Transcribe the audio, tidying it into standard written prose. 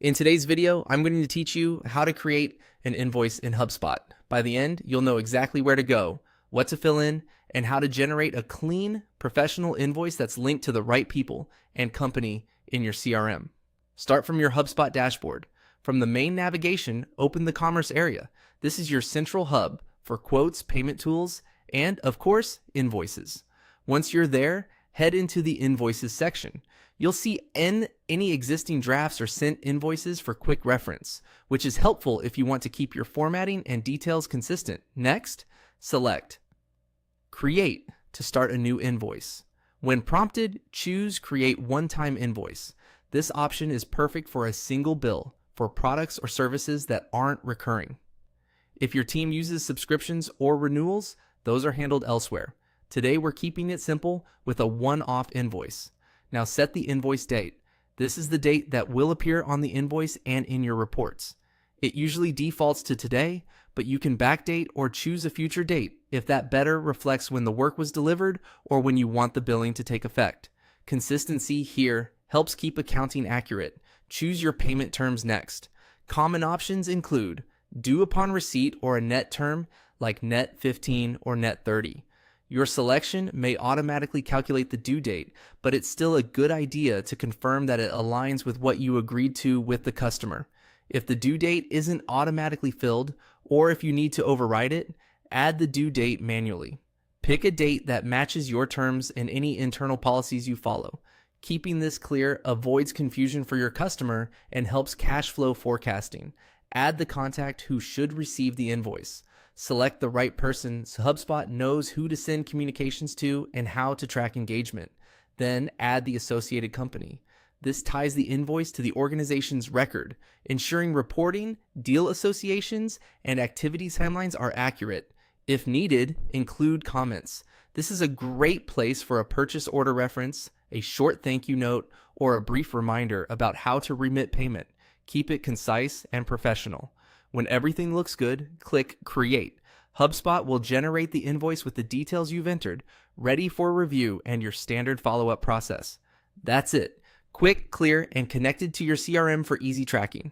In today's video, I'm going to teach you how to create an invoice in HubSpot. By the end, you'll know exactly where to go, what to fill in, and how to generate a clean, professional invoice that's linked to the right people and company in your CRM. Start from your HubSpot dashboard. From the main navigation, open the Commerce area. This is your central hub for quotes, payment tools, and, of course, invoices. Once you're there, head into the Invoices section. You'll see any existing drafts or sent invoices for quick reference, which is helpful if you want to keep your formatting and details consistent. Next, select Create to start a new invoice. When prompted, choose Create One-Time Invoice. This option is perfect for a single bill for products or services that aren't recurring. If your team uses subscriptions or renewals, those are handled elsewhere. Today, we're keeping it simple with a one-off invoice. Now set the invoice date. This is the date that will appear on the invoice and in your reports. It usually defaults to today, but you can backdate or choose a future date if that better reflects when the work was delivered or when you want the billing to take effect. Consistency here helps keep accounting accurate. Choose your payment terms next. Common options include due upon receipt or a net term like net 15 or net 30. Your selection may automatically calculate the due date, but it's still a good idea to confirm that it aligns with what you agreed to with the customer. If the due date isn't automatically filled, or if you need to override it, add the due date manually. Pick a date that matches your terms and any internal policies you follow. Keeping this clear avoids confusion for your customer and helps cash flow forecasting. Add the contact who should receive the invoice. Select the right person so HubSpot knows who to send communications to and how to track engagement. Then add the associated company. This ties the invoice to the organization's record, ensuring reporting, deal associations, and activities timelines are accurate. If needed, include comments. This is a great place for a purchase order reference, a short thank you note, or a brief reminder about how to remit payment. Keep it concise and professional. When everything looks good, click Create. HubSpot will generate the invoice with the details you've entered, ready for review and your standard follow-up process. That's it. Quick, clear, and connected to your CRM for easy tracking.